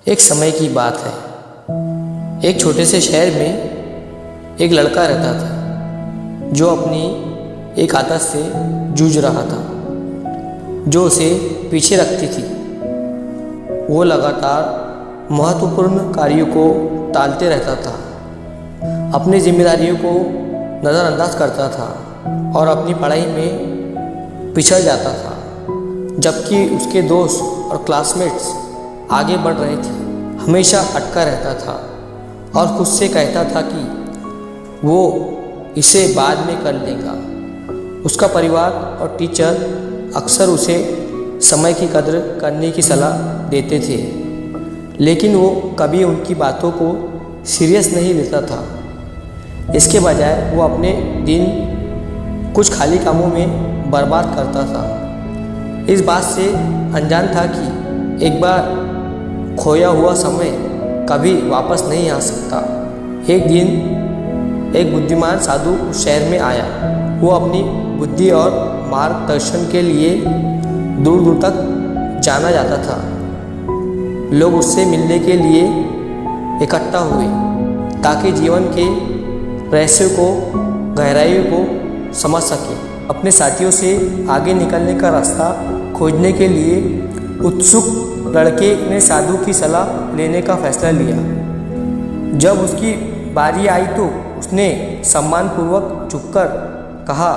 एक समय की बात है। एक छोटे से शहर में एक लड़का रहता था जो अपनी एक आदत से जूझ रहा था जो उसे पीछे रखती थी। वो लगातार महत्वपूर्ण कार्यों को टालते रहता था, अपनी जिम्मेदारियों को नज़रअंदाज करता था और अपनी पढ़ाई में पिछड़ जाता था, जबकि उसके दोस्त और क्लासमेट्स आगे बढ़ रहे थे। हमेशा अटका रहता था और खुद से कहता था कि वो इसे बाद में कर लेगा। उसका परिवार और टीचर अक्सर उसे समय की कद्र करने की सलाह देते थे, लेकिन वो कभी उनकी बातों को सीरियस नहीं लेता था। इसके बजाय वो अपने दिन कुछ खाली कामों में बर्बाद करता था, इस बात से अनजान था कि एक बार खोया हुआ समय कभी वापस नहीं आ सकता। एक दिन एक बुद्धिमान साधु उस शहर में आया। वो अपनी बुद्धि और मार्गदर्शन के लिए दूर दूर तक जाना जाता था। लोग उससे मिलने के लिए इकट्ठा हुए ताकि जीवन के रहस्यों को, गहराइयों को समझ सके। अपने साथियों से आगे निकलने का रास्ता खोजने के लिए उत्सुक लड़के ने साधु की सलाह लेने का फैसला लिया। जब उसकी बारी आई तो उसने सम्मानपूर्वक झुककर कहा,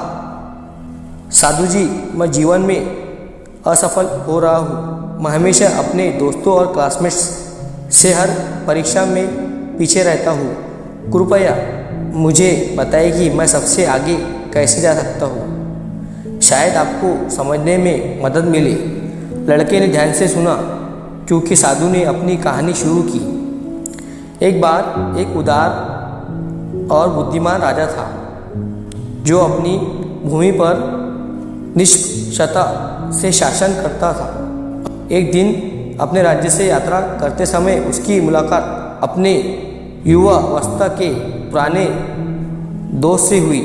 साधु जी, मैं जीवन में असफल हो रहा हूँ। मैं हमेशा अपने दोस्तों और क्लासमेट्स से हर परीक्षा में पीछे रहता हूँ। कृपया मुझे बताइए कि मैं सबसे आगे कैसे जा सकता हूँ। शायद आपको समझने में मदद मिले। लड़के ने ध्यान से सुना क्योंकि साधु ने अपनी कहानी शुरू की। एक बार एक उदार और बुद्धिमान राजा था जो अपनी भूमि पर निष्पक्षता से शासन करता था। एक दिन अपने राज्य से यात्रा करते समय उसकी मुलाकात अपने युवावस्था के पुराने दोस्त से हुई।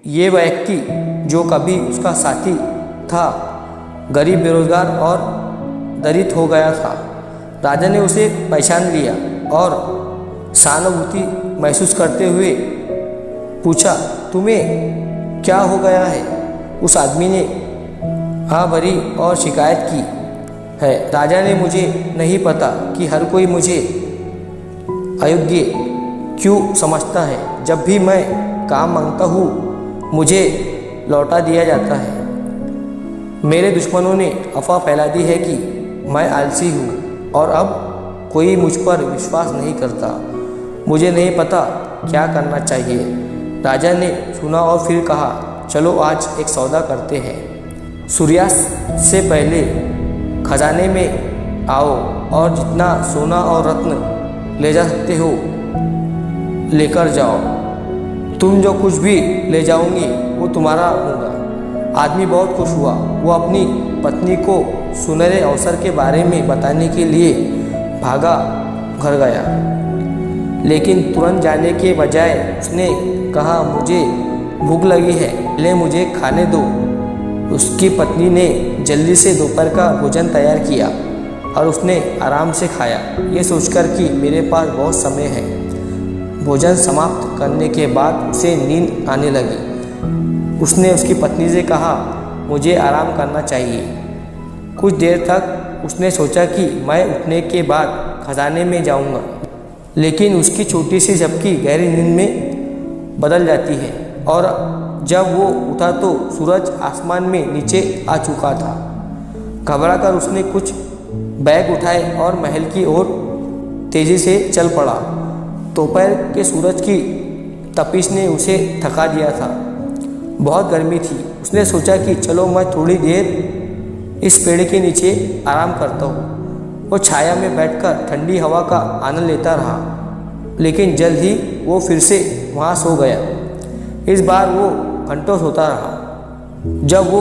ये व्यक्ति जो कभी उसका साथी था, गरीब, बेरोजगार और दरिद्र हो गया था। राजा ने उसे पहचान लिया और सहानुभूति महसूस करते हुए पूछा, तुम्हें क्या हो गया है? उस आदमी ने हाँ भरी और शिकायत की है। राजा ने, मुझे नहीं पता कि हर कोई मुझे अयोग्य क्यों समझता है। जब भी मैं काम मांगता हूँ मुझे लौटा दिया जाता है। मेरे दुश्मनों ने अफवाह फैला दी है कि मैं आलसी हूँ और अब कोई मुझ पर विश्वास नहीं करता। मुझे नहीं पता क्या करना चाहिए। राजा ने सुना और फिर कहा, चलो आज एक सौदा करते हैं। सूर्यास्त से पहले खजाने में आओ और जितना सोना और रत्न ले जा सकते हो लेकर जाओ। तुम जो कुछ भी ले जाओगी वो तुम्हारा होगा। आदमी बहुत खुश हुआ। वो अपनी पत्नी को सुनहरे अवसर के बारे में बताने के लिए भागा घर गया, लेकिन तुरंत जाने के बजाय उसने कहा, मुझे भूख लगी है, ले मुझे खाने दो। उसकी पत्नी ने जल्दी से दोपहर का भोजन तैयार किया और उसने आराम से खाया, ये सोचकर कि मेरे पास बहुत समय है। भोजन समाप्त करने के बाद उसे नींद आने लगी। उसने उसकी पत्नी से कहा, मुझे आराम करना चाहिए। कुछ देर तक उसने सोचा कि मैं उठने के बाद खजाने में जाऊंगा, लेकिन उसकी छोटी सी झपकी गहरी नींद में बदल जाती है और जब वो उठा तो सूरज आसमान में नीचे आ चुका था। घबराकर उसने कुछ बैग उठाए और महल की ओर तेजी से चल पड़ा। दोपहर के सूरज की तपिश ने उसे थका दिया था। बहुत गर्मी थी। उसने सोचा कि चलो मैं थोड़ी देर इस पेड़ के नीचे आराम करता हूँ। वो छाया में बैठकर ठंडी हवा का आनंद लेता रहा, लेकिन जल्द ही वो फिर से वहाँ सो गया। इस बार वो घंटों सोता रहा। जब वो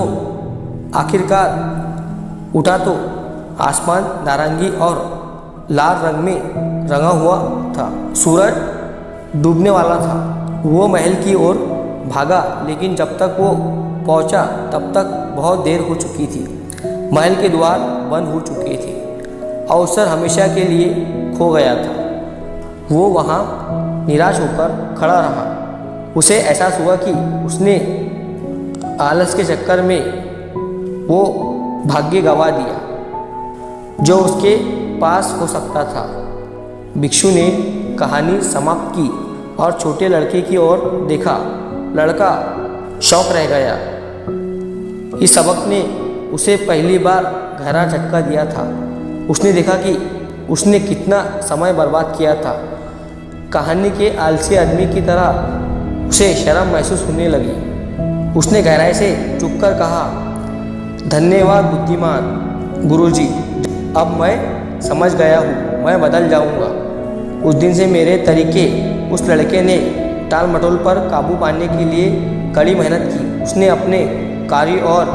आखिरकार उठा तो आसमान नारंगी और लाल रंग में रंगा हुआ था। सूरज डूबने वाला था। वो महल की ओर भागा, लेकिन जब तक वो पहुंचा तब तक बहुत देर हो चुकी थी। महल के द्वार बंद हो चुके थे अवसर हमेशा के लिए खो गया था। वो वहाँ निराश होकर खड़ा रहा। उसे एहसास हुआ कि उसने आलस के चक्कर में वो भाग्य गंवा दिया जो उसके पास हो सकता था। भिक्षु ने कहानी समाप्त की और छोटे लड़के की ओर देखा। लड़का शौक रह गया। इस सबक ने उसे पहली बार गहरा झटका दिया था। उसने देखा कि उसने कितना समय बर्बाद किया था। कहानी के आलसी आदमी की तरह उसे शर्म महसूस होने लगी। उसने गहराई से झुककर कहा, धन्यवाद बुद्धिमान गुरुजी, अब मैं समझ गया हूँ, मैं बदल जाऊँगा। उस दिन से मेरे तरीके उस लड़के ने टाल मटोल पर काबू पाने के लिए कड़ी मेहनत की। उसने अपने कार्य और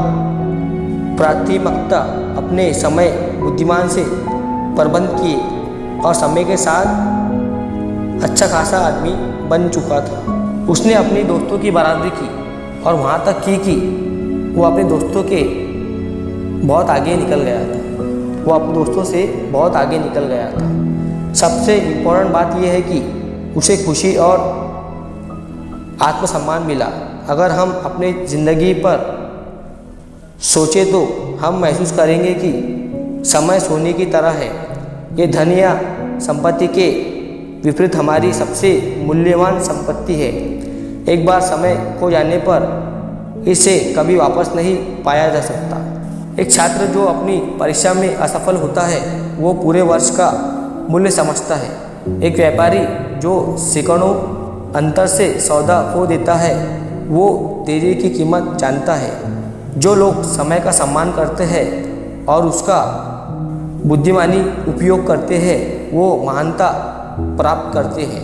प्राथमिकता अपने समय बुद्धिमान से प्रबंध किए और समय के साथ अच्छा खासा आदमी बन चुका था। उसने अपने दोस्तों की बराबरी की और वहाँ तक की कि वो अपने दोस्तों के बहुत आगे निकल गया था। वो अपने दोस्तों से बहुत आगे निकल गया था। सबसे इम्पोर्टेंट बात यह है कि उसे खुशी और आत्मसम्मान मिला। अगर हम अपनी ज़िंदगी पर सोचें तो हम महसूस करेंगे कि समय सोने की तरह है। ये धन या संपत्ति के विपरीत हमारी सबसे मूल्यवान संपत्ति है। एक बार समय खो जाने पर इसे कभी वापस नहीं पाया जा सकता। एक छात्र जो अपनी परीक्षा में असफल होता है वो पूरे वर्ष का मूल्य समझता है। एक व्यापारी जो सेकंडों अंतर से सौदा खो देता है वो देरी की कीमत जानता है। जो लोग समय का सम्मान करते हैं और उसका बुद्धिमानी उपयोग करते हैं वो महानता प्राप्त करते हैं।